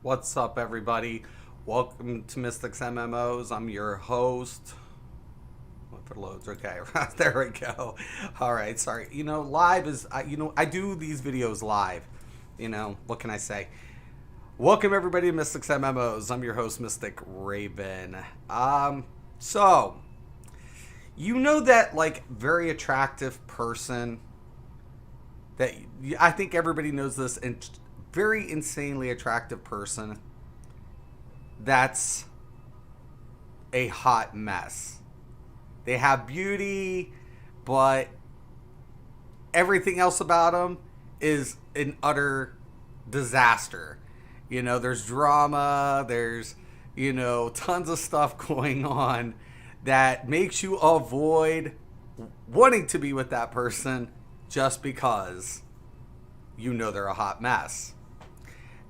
What's up, everybody? Welcome to Mystics MMOs. I'm your host. If it loads, okay. There we go. All right, sorry. Live is, I do these videos live. What can I say? Welcome, everybody, to Mystics MMOs. I'm your host, Mystic Raven. So, that, very attractive person that I think everybody knows this, and very insanely attractive person that's a hot mess. They have beauty, but everything else about them is an utter disaster. There's drama, there's, tons of stuff going on that makes you avoid wanting to be with that person just because they're a hot mess.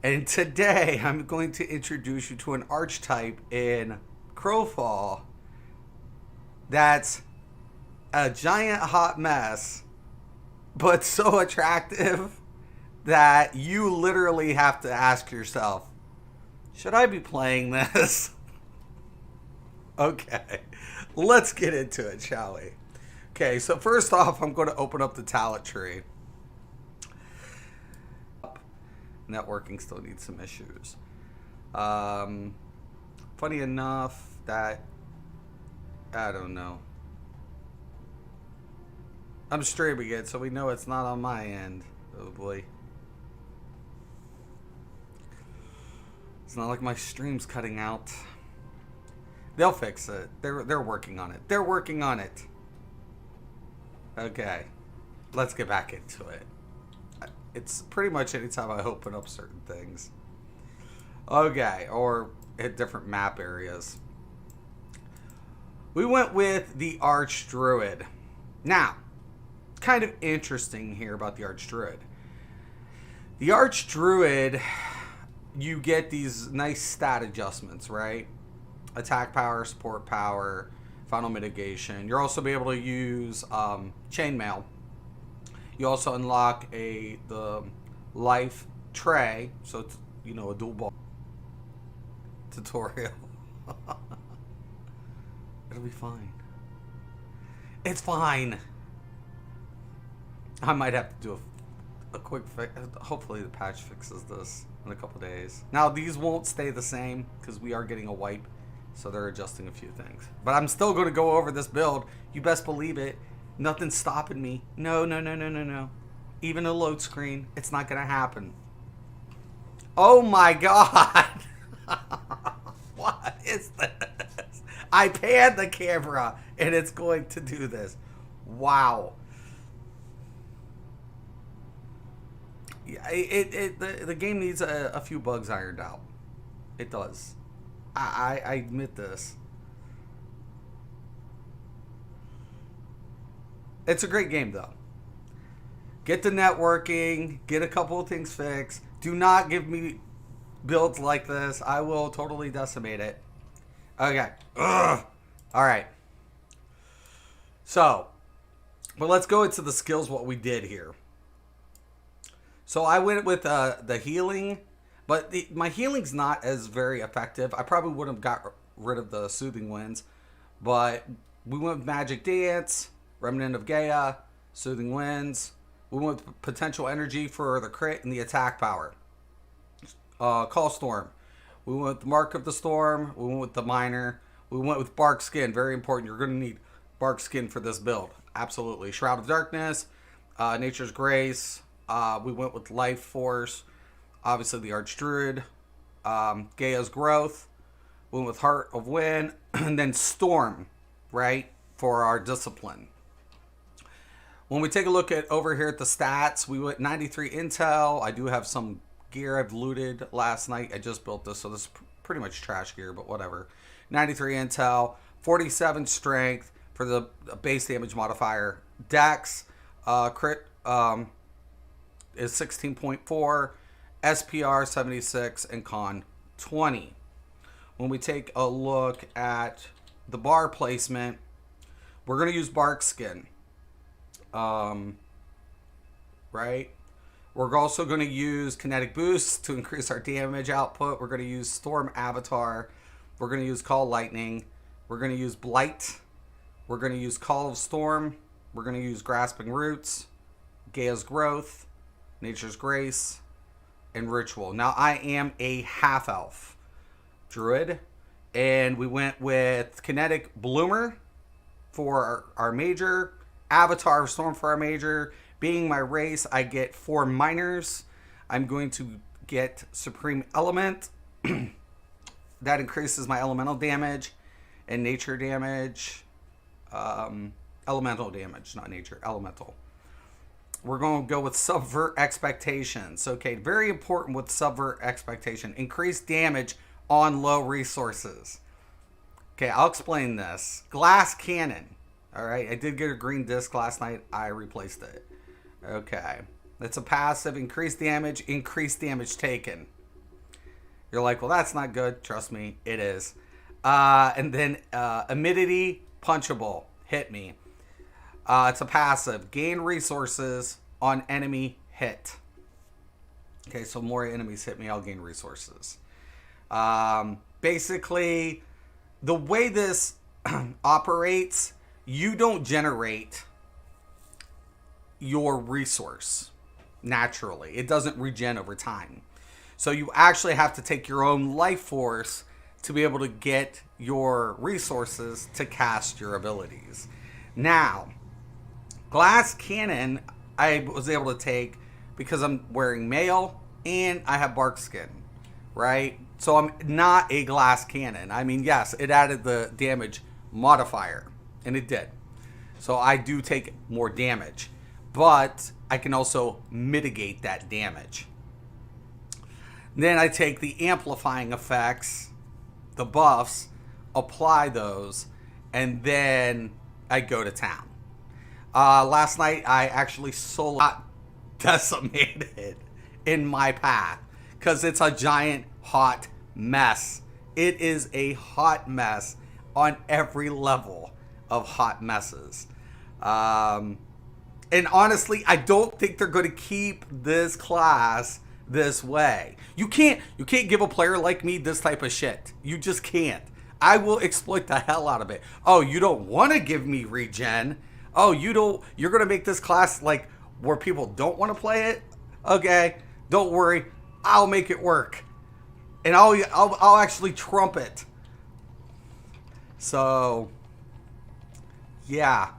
And today I'm going to introduce you to an archetype in Crowfall that's a giant hot mess, but so attractive that you literally have to ask yourself, should I be playing this? Okay, let's get into it, shall we? Okay, so first off, I'm going to open up the talent tree. Networking still needs some issues. Funny enough that, I don't know. I'm streaming it, so we know it's not on my end. Oh boy. It's not like my stream's cutting out. They'll fix it. They're working on it. They're working on it. Okay. Let's get back into it. It's pretty much anytime I open up certain things. Okay, or hit different map areas. We went with the Archdruid. Now, kind of interesting here about the Archdruid. The Archdruid, you get these nice stat adjustments, right? Attack power, support power, final mitigation. You'll also be able to use chainmail. You also unlock the life tray, so it's a dual ball tutorial. It'll be fine. It's fine. I might have to do a quick fix. Hopefully the patch fixes this in a couple days. Now these won't stay the same because we are getting a wipe, so they're adjusting a few things. But I'm still going to go over this build. You best believe it. Nothing's stopping me. No. Even a load screen, it's not going to happen. Oh my god. What is this? I panned the camera and it's going to do this. Wow. Yeah, the game needs a few bugs ironed out. It does. I admit this. It's a great game, though. Get the networking. Get a couple of things fixed. Do not give me builds like this. I will totally decimate it. Okay. Ugh. All right. So, but let's go into the skills, what we did here. So I went with the healing, but my healing's not as very effective. I probably would have got rid of the soothing winds, but we went with magic dance, remnant of Gaia, soothing winds. We went with potential energy for the crit and the attack power. Call storm. We went with the mark of the storm. We went with the minor. We went with bark skin. Very important. You're going to need bark skin for this build. Absolutely. Shroud of darkness, nature's grace. We went with life force. Obviously the Archdruid. Gaia's growth. We went with heart of wind. And then storm, right, for our discipline. When we take a look at over here at the stats, we went 93 intel. I do have some gear I've looted last night. I just built this, so this is pretty much trash gear, but whatever. 93 intel, 47 strength for the base damage modifier. Dex, crit is 16.4, SPR 76, and con 20. When we take a look at the bar placement, we're going to use bark skin. Right? We're also going to use kinetic boosts to increase our damage output. We're going to use storm avatar. We're going to use call lightning. We're going to use blight. We're going to use call of storm. We're going to use grasping roots, Gaia's growth, nature's grace, and ritual. Now I am a half elf druid, and we went with kinetic bloomer for our major, avatar of storm for our major. Being my race, I get 4 minors. I'm going to get supreme element. That increases my elemental damage and nature damage. Elemental damage, not nature, elemental. We're going to go with subvert expectations. Okay, very important with subvert expectation. Increase damage on low resources. Okay, I'll explain this. Glass cannon. All right, I did get a green disc last night. I replaced it. Okay, it's a passive. Increase damage taken. You're like, well, that's not good. Trust me, it is. And then immediately punchable. Hit me. It's a passive. Gain resources on enemy hit. Okay, so more enemies hit me, I'll gain resources. Basically, the way this operates, you don't generate your resource naturally. It doesn't regen over time. So you actually have to take your own life force to be able to get your resources to cast your abilities. Now, glass cannon I was able to take because I'm wearing mail and I have bark skin, right? So I'm not a glass cannon. I mean, yes, it added the damage modifier, and it did. So I do take more damage, but I can also mitigate that damage. Then I take the amplifying effects, the buffs, apply those, and then I go to town. Last night I actually solo got decimated in my path because it's a giant hot mess. It is a hot mess on every level of hot messes. And honestly, I don't think they're going to keep this class this way. You can't give a player like me this type of shit. You just can't. I will exploit the hell out of it. Oh, you don't want to give me regen? Oh, you're going to make this class like where people don't want to play it? Okay, don't worry. I'll make it work. And I'll actually trump it. So, yeah,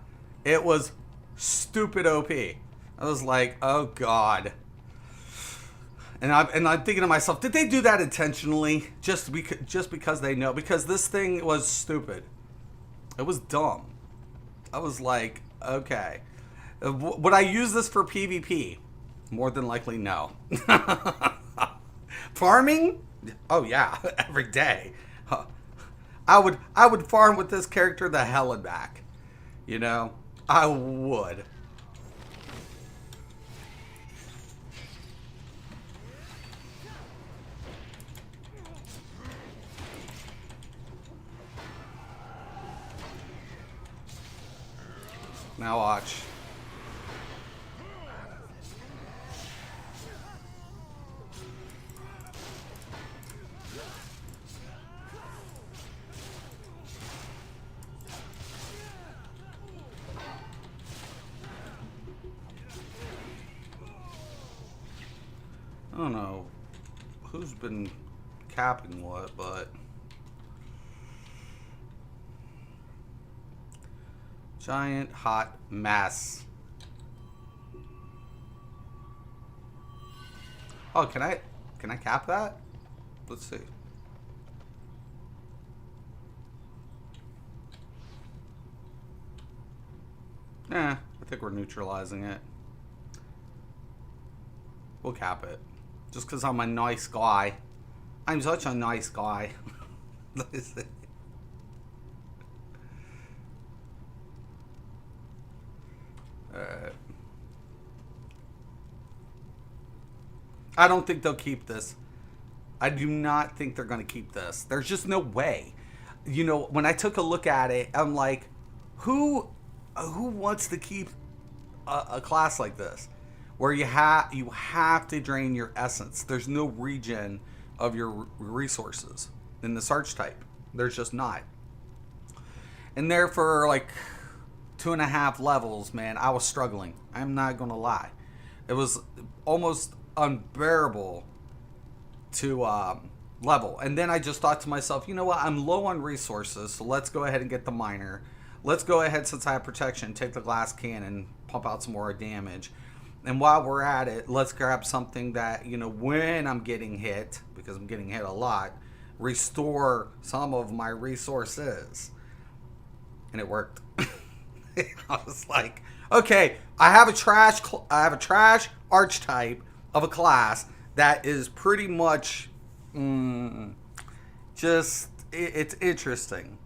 it was stupid OP. I was like, oh God. And I'm thinking to myself, did they do that intentionally? Just because they know? Because this thing was stupid. It was dumb. I was like, okay. Would I use this for PvP? More than likely, no. Farming? Oh yeah, every day. I would farm with this character the hell and back. You know? I would. Now watch. I don't know who's been capping what, but giant hot mess. Oh, can I cap that? Let's see. I think we're neutralizing it. We'll cap it. Just because I'm a nice guy. I'm such a nice guy. I don't think they'll keep this. I do not think they're going to keep this. There's just no way. You know, when I took a look at it, I'm like, who wants to keep a class like this? where you have to drain your essence. There's no regen of your resources in this archetype. There's just not. And there for like 2.5 levels, man, I was struggling. I'm not gonna lie. It was almost unbearable to level. And then I just thought to myself, you know what? I'm low on resources, so let's go ahead and get the miner. Let's go ahead, since I have protection, take the glass cannon, pump out some more damage. And while we're at it, let's grab something that, you know, when I'm getting hit, because I'm getting hit a lot, restore some of my resources. And it worked. I was like, okay, I have a trash archetype of a class that is pretty much it's interesting.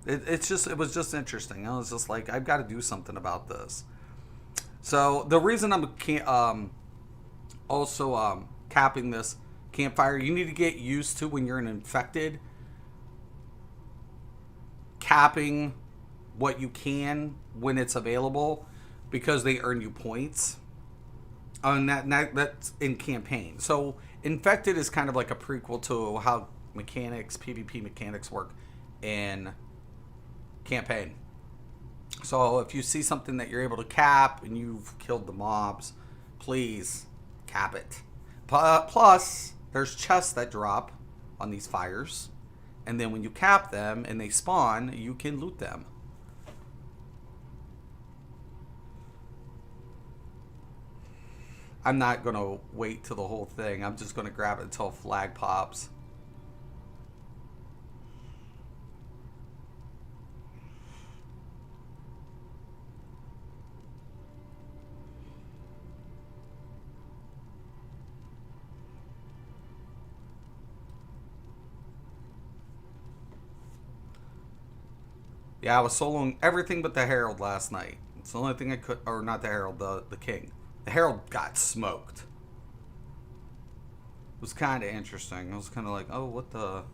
It was just interesting. I was just like, I've got to do something about this. So the reason I'm also capping this campfire, you need to get used to, when you're an infected, capping what you can when it's available, because they earn you points. And that's in campaign. So infected is kind of like a prequel to how PvP mechanics work in campaign. So if you see something that you're able to cap and you've killed the mobs, please cap it. Plus, there's chests that drop on these fires, and then when you cap them and they spawn, you can loot them. I'm not going to wait till the whole thing. I'm just going to grab it until flag pops. Yeah, I was soloing everything but the Herald last night. It's the only thing I could, or not the Herald, the King. The Herald got smoked. It was kind of interesting. I was kind of like, oh, what the...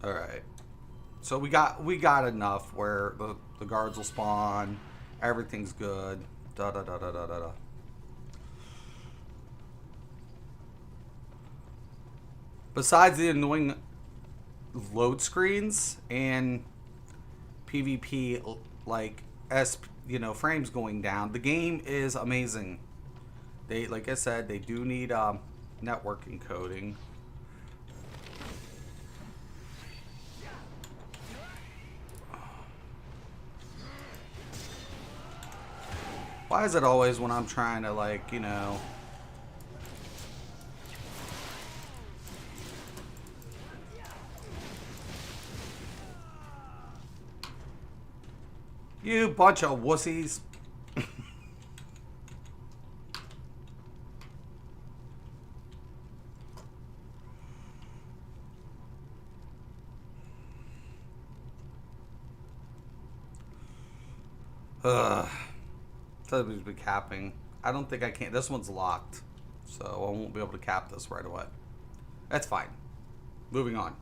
Alright. So we got enough where the guards will spawn. Everything's good. Da-da-da-da-da-da-da. Besides the annoying load screens and PvP, like, frames going down, the game is amazing. They, like I said, they do need network encoding. Why is it always when I'm trying to, like, you know... You bunch of wussies. Somebody's be capping. I don't think I can. This one's locked, so I won't be able to cap this right away. That's fine. Moving on.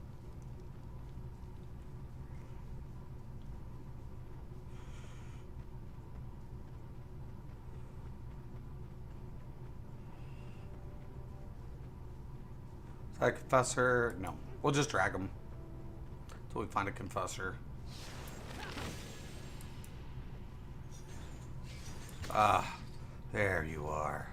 Is that a confessor? No. We'll just drag him until we find a confessor. Ah, there you are.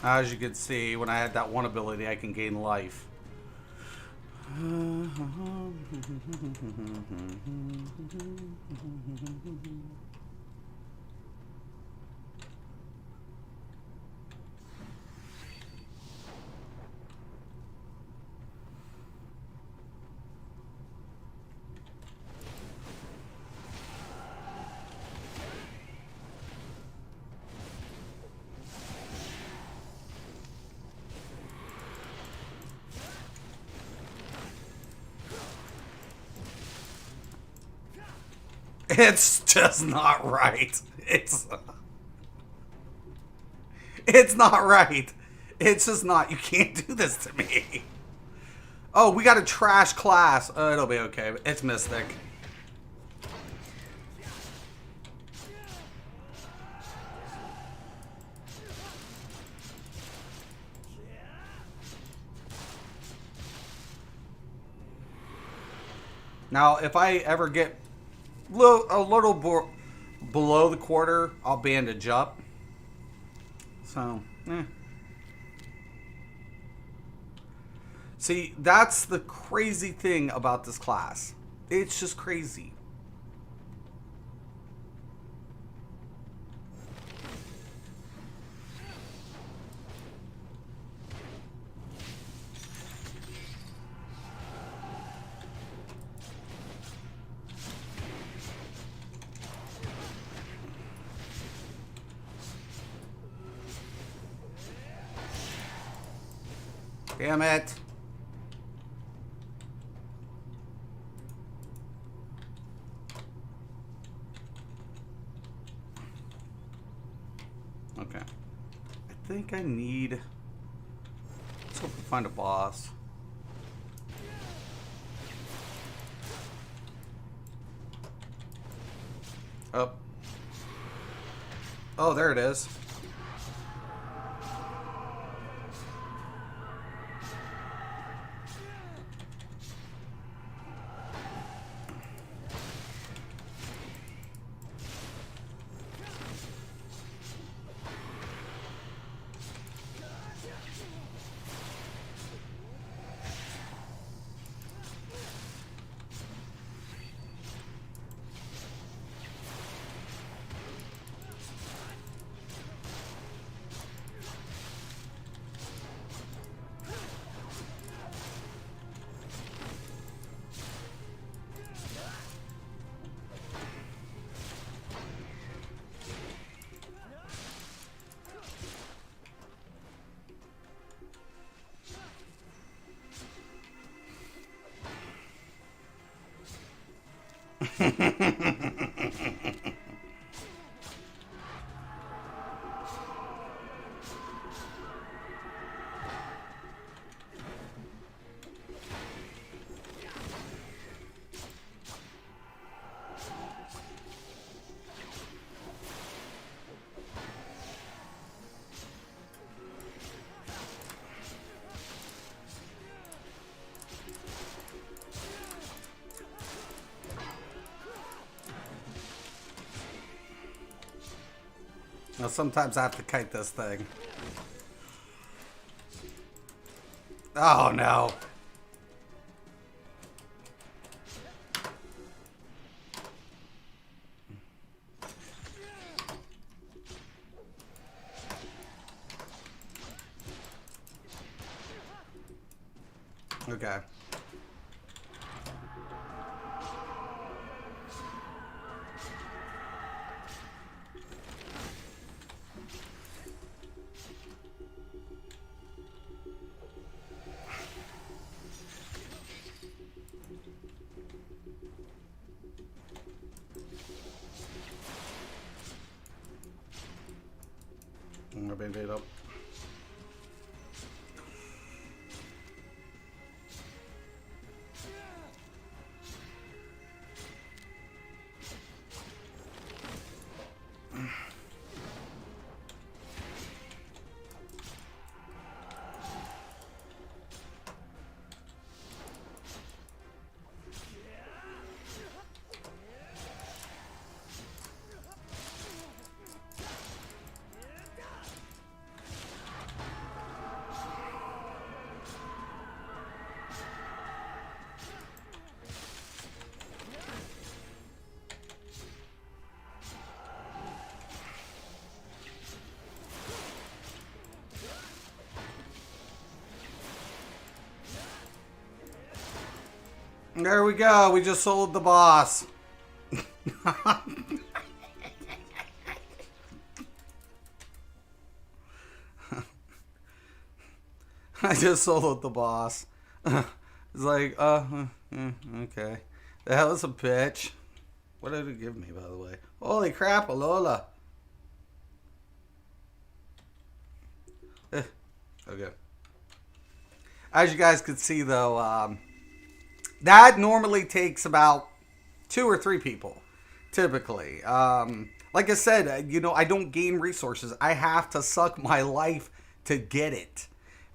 As you can see, when I had that one ability, I can gain life. It's just not right. It's not right. It's just not. You can't do this to me. Oh, we got a trash class. It'll be okay. It's Mystic. Now, if I ever get a little below the quarter, I'll bandage up. So, See, that's the crazy thing about this class. It's just crazy. Damn it. Okay. I think I need... Let's hope we find a boss. Oh. Oh, there it is. Now, sometimes I have to kite this thing. Oh, no. Okay. I'm gonna band-aid up. There we go. We just sold the boss. I just soloed the boss. It's like, okay. The hell is a bitch. What did it give me, by the way? Holy crap, Alola. Okay. As you guys can see, though, that normally takes about 2 or 3 people, typically. Like I said, I don't gain resources. I have to suck my life to get it.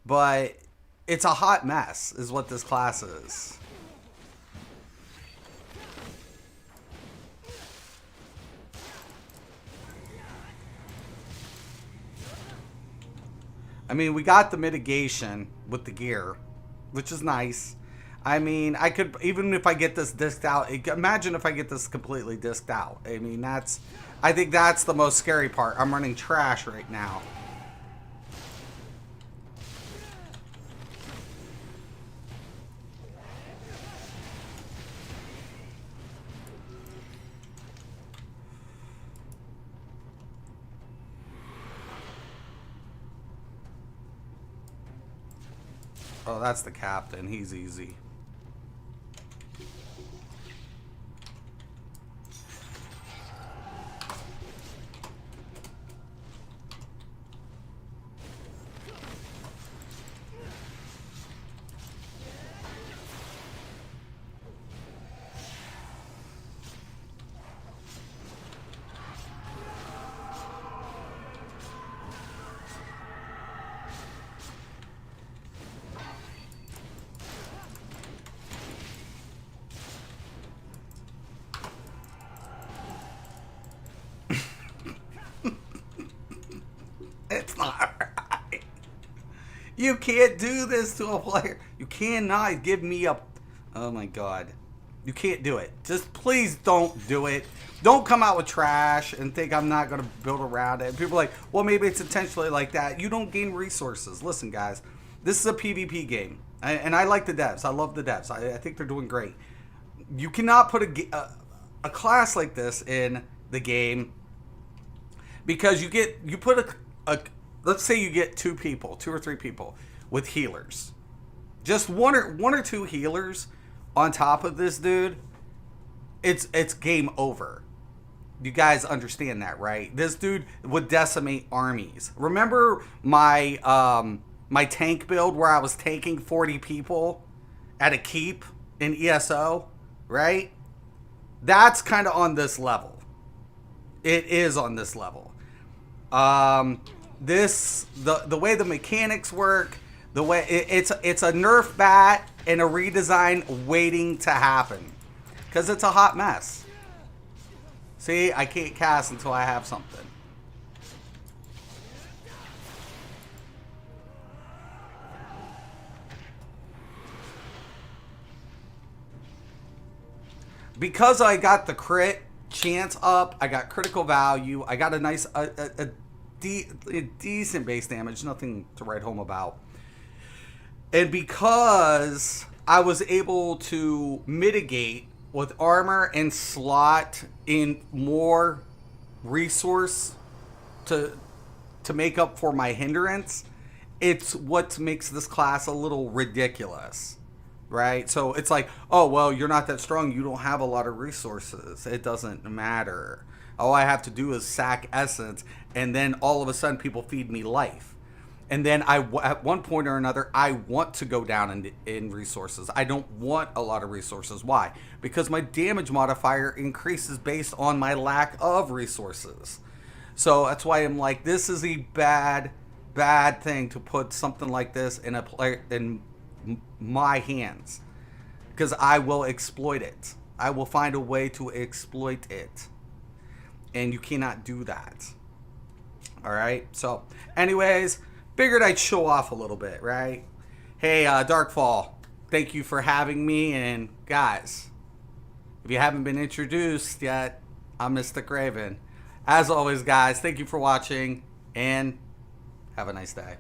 But it's a hot mess, is what this class is. I mean, we got the mitigation with the gear, which is nice. I mean, I could, even if I get this disked out, imagine if I get this completely disked out. I mean, I think that's the most scary part. I'm running trash right now. Oh, that's the captain. He's easy. It's not right. You can't do this to a player. You cannot give me a... Oh my god. You can't do it. Just please don't do it. Don't come out with trash and think I'm not going to build around it. People are like, well, maybe it's intentionally like that. You don't gain resources. Listen, guys. This is a PvP game. And I like the devs. I love the devs. I think they're doing great. You cannot put a class like this in the game because you put let's say you get 2 or 3 people with healers. Just one or 2 healers on top of this dude, it's game over. You guys understand that, right? This dude would decimate armies. Remember my my tank build where I was taking 40 people at a keep in ESO, right? That's kind of on this level. It is on this level. The way the mechanics work, the way it's a nerf bat and a redesign waiting to happen, because it's a hot mess. See, I can't cast until I have something. Because I got the crit chance up, I got critical value, I got a nice decent base damage, nothing to write home about. And because I was able to mitigate with armor and slot in more resource to make up for my hindrance, it's what makes this class a little ridiculous, right? So it's like, oh, well, you're not that strong, you don't have a lot of resources. It doesn't matter. All I have to do is sack essence, and then all of a sudden people feed me life. And then at one point or another, I want to go down in resources. I don't want a lot of resources. Why? Because my damage modifier increases based on my lack of resources. So that's why I'm like, this is a bad thing to put something like this in in my hands, because I will exploit it. I will find a way to exploit it, and you cannot do that. All right. So, anyways, figured I'd show off a little bit, right? Hey, Darkfall, thank you for having me. And guys, if you haven't been introduced yet, I'm Mystic Raven. As always, guys, thank you for watching, and have a nice day.